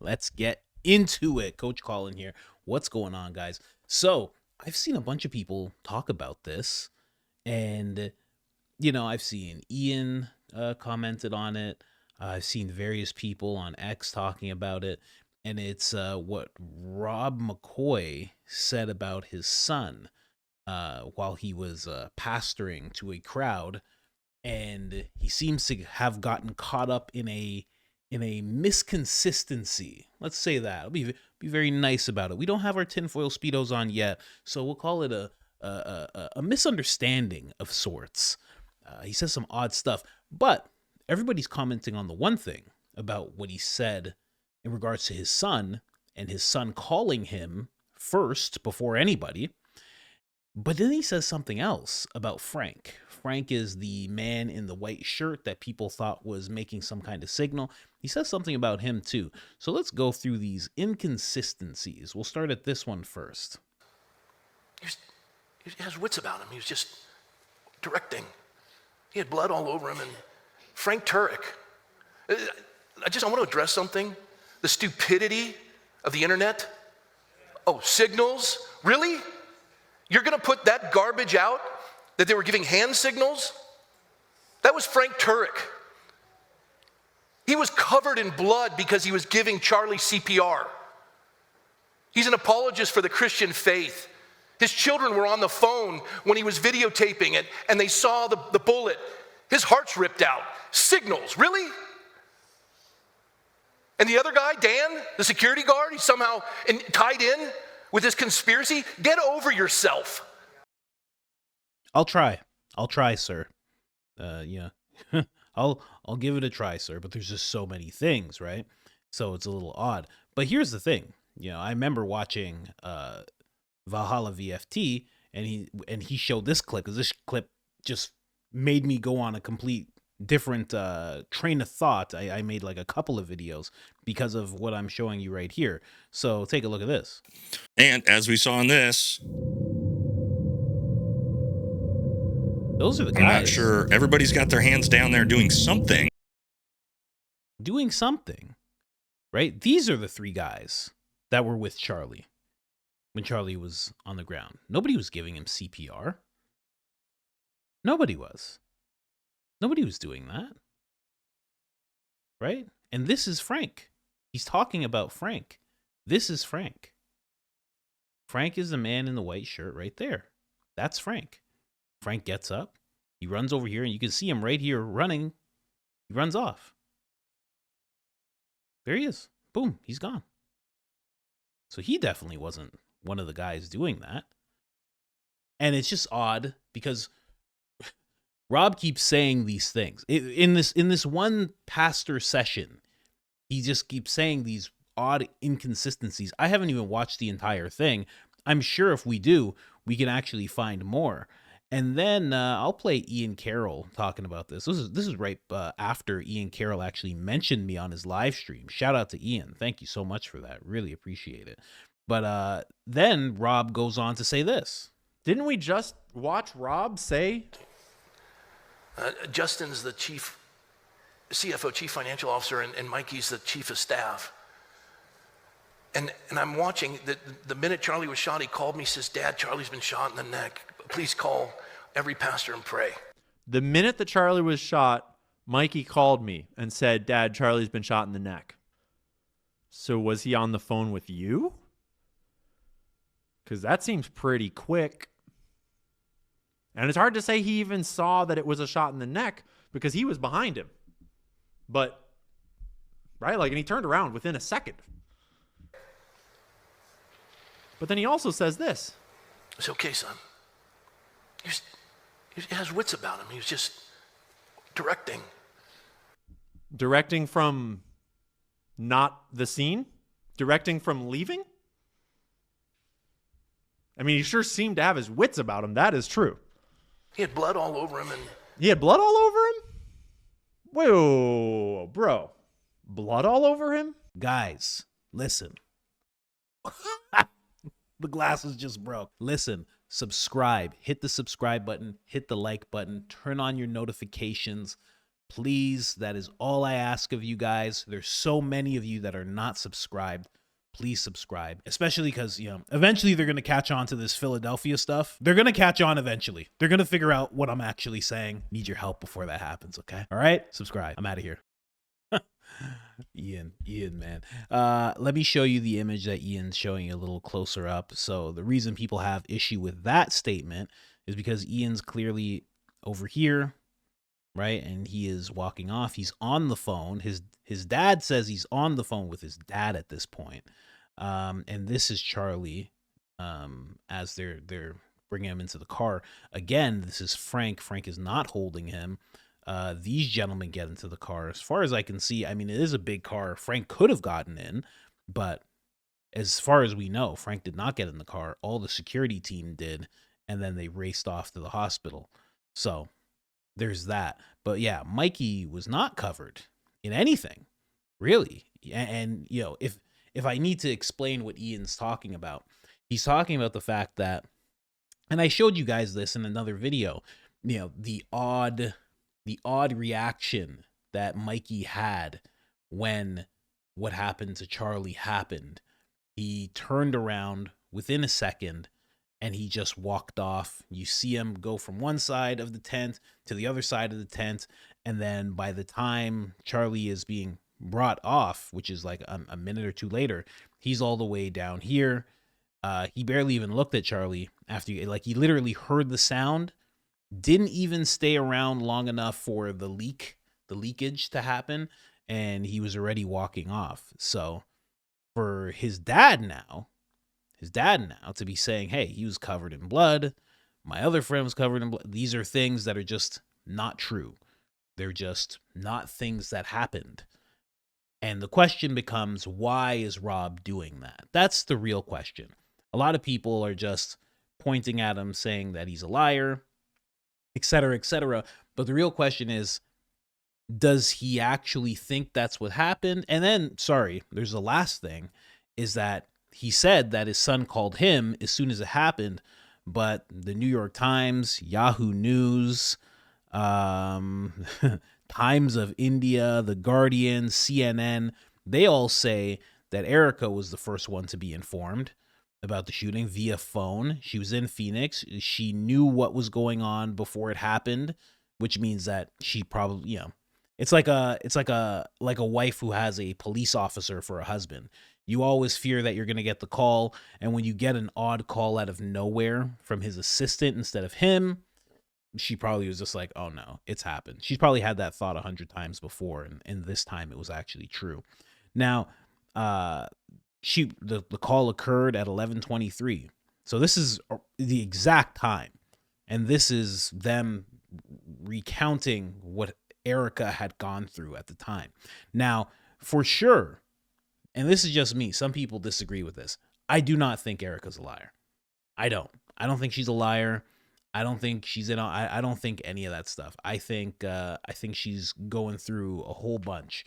let's get into it. Coach Colin here. What's going on, guys? So, I've seen a bunch of people talk about this, and I've seen Ian commented on it. I've seen various people on X talking about it, and it's what Rob McCoy said about his son while he was pastoring to a crowd, and he seems to have gotten caught up in a misconsistency. Let's say that. I'll be very nice about it. We don't have our tinfoil speedos on yet, so we'll call it a misunderstanding of sorts. He says some odd stuff, but everybody's commenting on the one thing about what he said in regards to his son, and his son calling him first before anybody. But then he says something else about Frank. Frank is the man in the white shirt that people thought was making some kind of signal. He says something about him too. So let's go through these inconsistencies. We'll start at this one first. He has wits about him. He was just directing. He had blood all over him. And Frank Turek. I want to address something. The stupidity of the internet. Oh, signals? Really? You're going to put that garbage out that they were giving hand signals? That was Frank Turek. He was covered in blood because he was giving Charlie CPR. He's an apologist for the Christian faith. His children were on the phone when he was videotaping it, and they saw the bullet. His heart's ripped out. Signals, really? And the other guy, Dan, the security guard, he's somehow tied in with this conspiracy. Get over yourself. I'll try, sir. Yeah. I'll give it a try, sir, but there's just so many things, right? So it's a little odd. But here's the thing. I remember watching Valhalla VFT, and he showed this clip, because this clip just made me go on a complete different train of thought. I made like a couple of videos because of what I'm showing you right here. So take a look at this. And as we saw in this, those are the guys. I'm not sure. Everybody's got their hands down there doing something. Doing something, right? These are the three guys that were with Charlie when Charlie was on the ground. Nobody was giving him CPR. Nobody was doing that. Right? And this is Frank. He's talking about Frank. This is Frank. Frank is the man in the white shirt right there. That's Frank. Frank gets up. He runs over here, and you can see him right here running. He runs off. There he is. Boom. He's gone. So he definitely wasn't one of the guys doing that. And it's just odd because Rob keeps saying these things. In this one pastor session, he just keeps saying these odd inconsistencies. I haven't even watched the entire thing. I'm sure if we do, we can actually find more. And then I'll play Ian Carroll talking about this. This is right after Ian Carroll actually mentioned me on his live stream. Shout out to Ian. Thank you so much for that. Really appreciate it. But then Rob goes on to say this. Didn't we just watch Rob say? Justin's the CFO, chief financial officer, and Mikey's the chief of staff. And I'm watching, the minute Charlie was shot, he called me, says, "Dad, Charlie's been shot in the neck. Please call every pastor and pray." The minute that Charlie was shot, Mikey called me and said, "Dad, Charlie's been shot in the neck." So was he on the phone with you? Because that seems pretty quick. And it's hard to say he even saw that it was a shot in the neck because he was behind him. But, right? And he turned around within a second. But then he also says this. It's okay, son. He has wits about him. He was just directing. Directing from not the scene? Directing from leaving? I mean, he sure seemed to have his wits about him. That is true. He had blood all over him. He had blood all over him? Whoa, bro. Blood all over him? Guys, listen. The glasses just broke. Listen, subscribe. Hit the subscribe button. Hit the like button. Turn on your notifications. Please, that is all I ask of you guys. There's so many of you that are not subscribed. Please subscribe, especially because, eventually they're going to catch on to this Philadelphia stuff. They're going to catch on eventually. They're going to figure out what I'm actually saying. Need your help before that happens, okay? All right? Subscribe. I'm out of here. Ian, man. Let me show you the image that Ian's showing you a little closer up. So the reason people have issue with that statement is because Ian's clearly over here, right? And he is walking off. He's on the phone. His dad says he's on the phone with his dad at this point. And this is Charlie, as they're bringing him into the car. Again, this is Frank. Frank is not holding him. These gentlemen get into the car. As far as I can see, I mean, it is a big car. Frank could have gotten in, but as far as we know, Frank did not get in the car. All the security team did, and then they raced off to the hospital. So there's that. But yeah, Mikey was not covered in anything, really. And if I need to explain what Ian's talking about, he's talking about the fact that, and I showed you guys this in another video, the odd reaction that Mikey had when what happened to Charlie happened. He turned around within a second and he just walked off. You see him go from one side of the tent to the other side of the tent. And then by the time Charlie is being brought off, which is like a minute or two later, he's all the way down here. He barely even looked at Charlie after, he literally heard the sound, didn't even stay around long enough for the leakage to happen, and he was already walking off. So for his dad now to be saying, hey, he was covered in blood, my other friend was covered in blood, these are things that are just not true. They're just not things that happened. And the question becomes, why is Rob doing that? That's the real question. A lot of people are just pointing at him saying that he's a liar, et cetera, et cetera. But the real question is, does he actually think that's what happened? And then, there's the last thing, is that he said that his son called him as soon as it happened, but the New York Times, Yahoo News, Times of India, The Guardian, CNN, they all say that Erica was the first one to be informed about the shooting via phone. She was in Phoenix. She knew what was going on before it happened, which means that she probably, it's like a wife who has a police officer for a husband. You always fear that you're going to get the call, and when you get an odd call out of nowhere from his assistant instead of him, she probably was just like, oh no, it's happened. She's probably had that thought 100 times before, and this time it was actually true. Now, the call occurred at 11:23. So this is the exact time. And this is them recounting what Erica had gone through at the time. Now, for sure, and this is just me, some people disagree with this, I do not think Erica's a liar. I don't think she's a liar. I don't think she's I don't think any of that stuff. I think she's going through a whole bunch.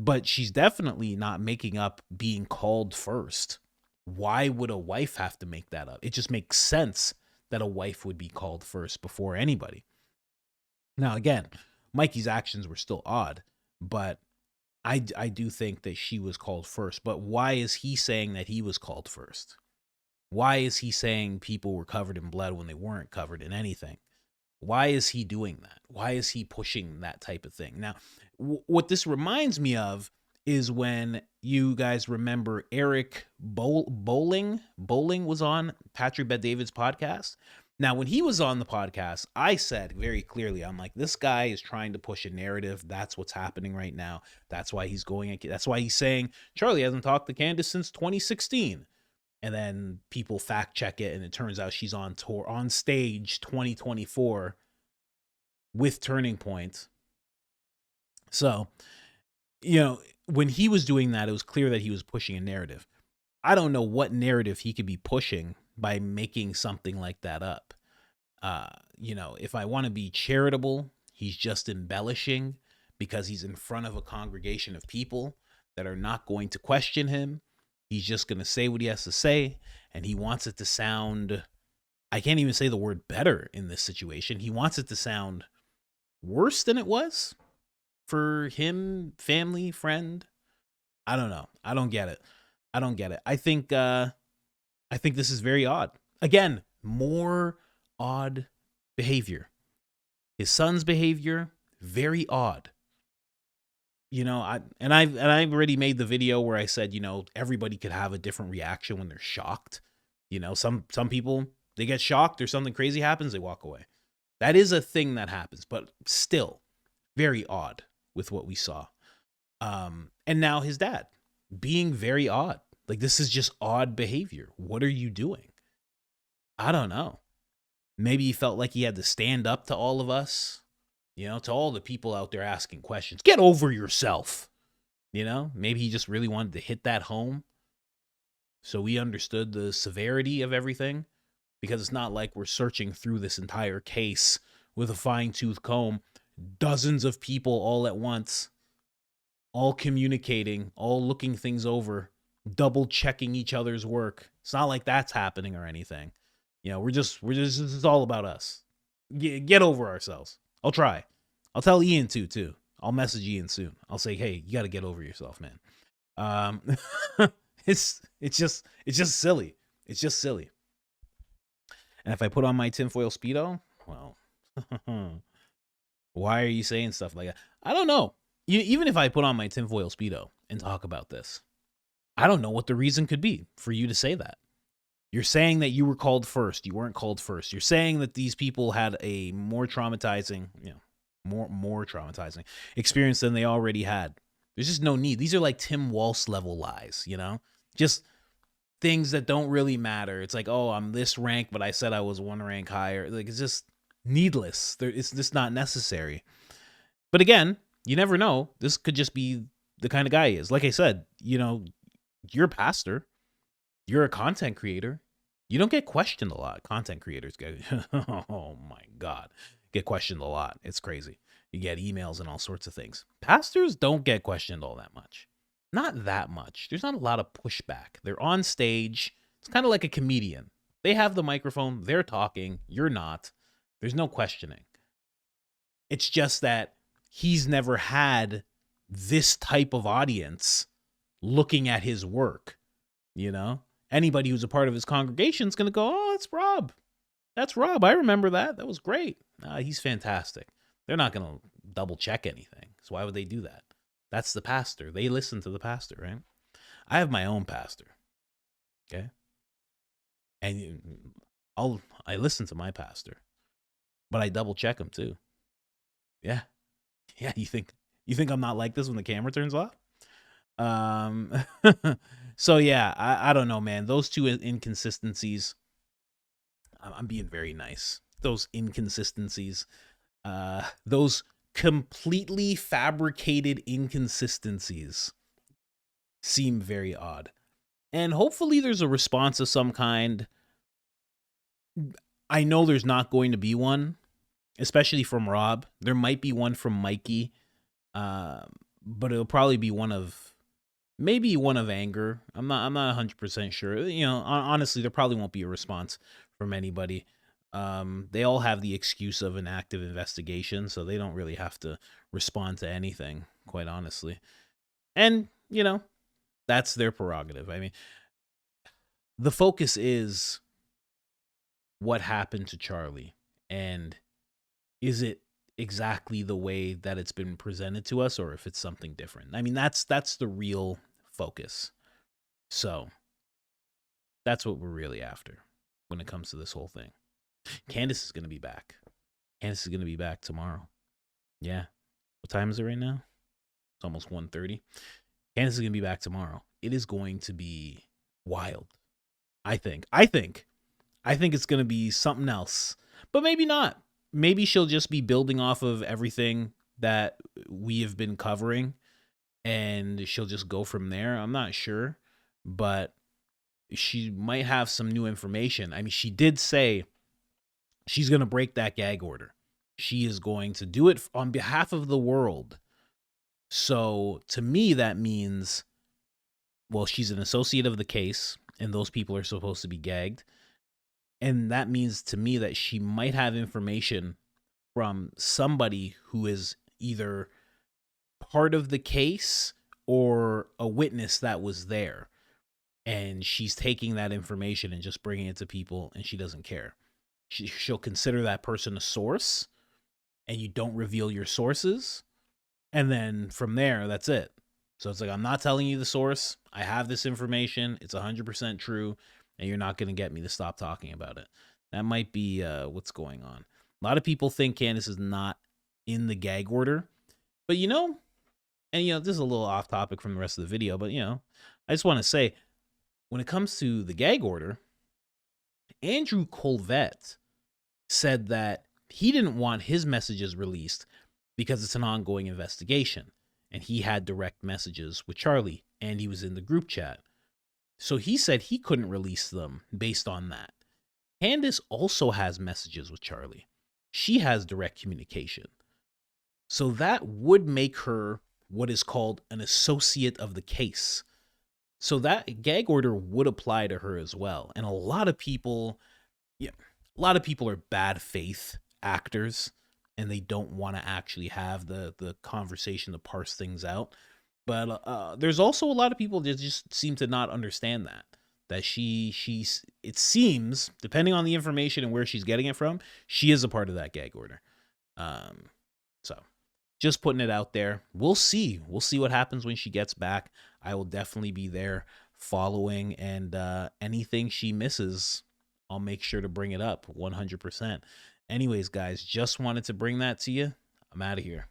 But she's definitely not making up being called first. Why would a wife have to make that up? It just makes sense that a wife would be called first before anybody. Now, again, Mikey's actions were still odd, but I do think that she was called first. But why is he saying that he was called first? Why is he saying people were covered in blood when they weren't covered in anything? Why is he doing that? Why is he pushing that type of thing? Now, what this reminds me of is when you guys remember Eric Bowling was on Patrick Bet-David's podcast. Now, when he was on the podcast, I said very clearly, I'm like, this guy is trying to push a narrative. That's what's happening right now. That's why he's that's why he's saying Charlie hasn't talked to Candace since 2016. And then people fact check it, and it turns out she's on tour, on stage 2024 with Turning Point. So, when he was doing that, it was clear that he was pushing a narrative. I don't know what narrative he could be pushing by making something like that up. If I want to be charitable, he's just embellishing because he's in front of a congregation of people that are not going to question him. He's just going to say what he has to say, and he wants it to sound, I can't even say the word better in this situation. He wants it to sound worse than it was. for him, family, friend. I don't know. I don't get it. I think this is very odd. Again, more odd behavior. His son's behavior, very odd. I've already made the video where I said, everybody could have a different reaction when they're shocked. Some people, they get shocked or something crazy happens, they walk away. That is a thing that happens, but still very odd with what we saw. And now his dad being very odd. Like, this is just odd behavior. What are you doing? I don't know. Maybe he felt like he had to stand up to all of us, to all the people out there asking questions. Get over yourself. Maybe he just really wanted to hit that home so we understood the severity of everything, because it's not like we're searching through this entire case with a fine-tooth comb, dozens of people all at once, all communicating, all looking things over, double checking each other's work. It's not like that's happening or anything. We're just this is all about us. Get over ourselves. I'll try. I'll tell Ian too. I'll message Ian soon. I'll say, hey, you got to get over yourself, man. It's just silly. It's just silly. And if I put on my tinfoil Speedo, well, why are you saying stuff like that? I don't know. Even if I put on my tinfoil Speedo and talk about this, I don't know what the reason could be for you to say that. You're saying that you were called first. You weren't called first. You're saying that these people had a more traumatizing, more traumatizing experience than they already had. There's just no need. These are like Tim Walsh level lies, just things that don't really matter. It's like, oh, I'm this rank, but I said I was one rank higher. Like, it's just needless. It's just not necessary. But again, you never know. This could just be the kind of guy he is. Like I said, you're a pastor. You're a content creator. You don't get questioned a lot. Content creators get, oh my God, get questioned a lot. It's crazy. You get emails and all sorts of things. Pastors don't get questioned all that much. Not that much. There's not a lot of pushback. They're on stage. It's kind of like a comedian. They have the microphone. They're talking. You're not. There's no questioning. It's just that he's never had this type of audience looking at his work, Anybody who's a part of his congregation is going to go, oh, it's Rob. That's Rob. I remember that. That was great. He's fantastic. They're not going to double check anything. So why would they do that? That's the pastor. They listen to the pastor, right? I have my own pastor. Okay. And I listen to my pastor, but I double check him too. Yeah. Yeah. You think I'm not like this when the camera turns off? So yeah, I don't know, man. Those two inconsistencies, I'm being very nice. Those inconsistencies, those completely fabricated inconsistencies seem very odd. And hopefully there's a response of some kind. I know there's not going to be one, especially from Rob. There might be one from Mikey, but it'll probably be maybe one of anger. I'm not 100% sure. Honestly, there probably won't be a response from anybody. They all have the excuse of an active investigation, so they don't really have to respond to anything, quite honestly. And, that's their prerogative. I mean, the focus is what happened to Charlie, and is it exactly the way that it's been presented to us, or if it's something different. I mean, that's the real focus. So that's what we're really after when it comes to this whole thing. Candace is going to be back. Candace is going to be back tomorrow. Yeah. What time is it right now? It's almost 1:30. Candace is going to be back tomorrow. It is going to be wild. I think it's going to be something else, but maybe not. Maybe she'll just be building off of everything that we have been covering, and she'll just go from there. I'm not sure, but she might have some new information. I mean, she did say she's going to break that gag order. She is going to do it on behalf of the world. So to me, that means, well, she's an associate of the case, and those people are supposed to be gagged. And that means to me that she might have information from somebody who is either part of the case or a witness that was there. And she's taking that information and just bringing it to people, and she doesn't care. She'll consider that person a source, and you don't reveal your sources. And then from there, that's it. So it's like, I'm not telling you the source. I have this information. It's 100% true, and you're not going to get me to stop talking about it. That might be what's going on. A lot of people think Candace is not in the gag order. But, and, this is a little off topic from the rest of the video, but, I just want to say, when it comes to the gag order, Andrew Colvett said that he didn't want his messages released because it's an ongoing investigation. And he had direct messages with Charlie, and he was in the group chat. So he said he couldn't release them based on that. Candace also has messages with Charlie. She has direct communication. So that would make her what is called an associate of the case. So that gag order would apply to her as well. And a lot of people are bad faith actors, and they don't want to actually have the conversation to parse things out. But there's also a lot of people that just seem to not understand that she's it seems, depending on the information and where she's getting it from, she is a part of that gag order. So just putting it out there. We'll see what happens when she gets back. I will definitely be there following, and anything she misses, I'll make sure to bring it up 100%. Anyways, guys, just wanted to bring that to you. I'm out of here.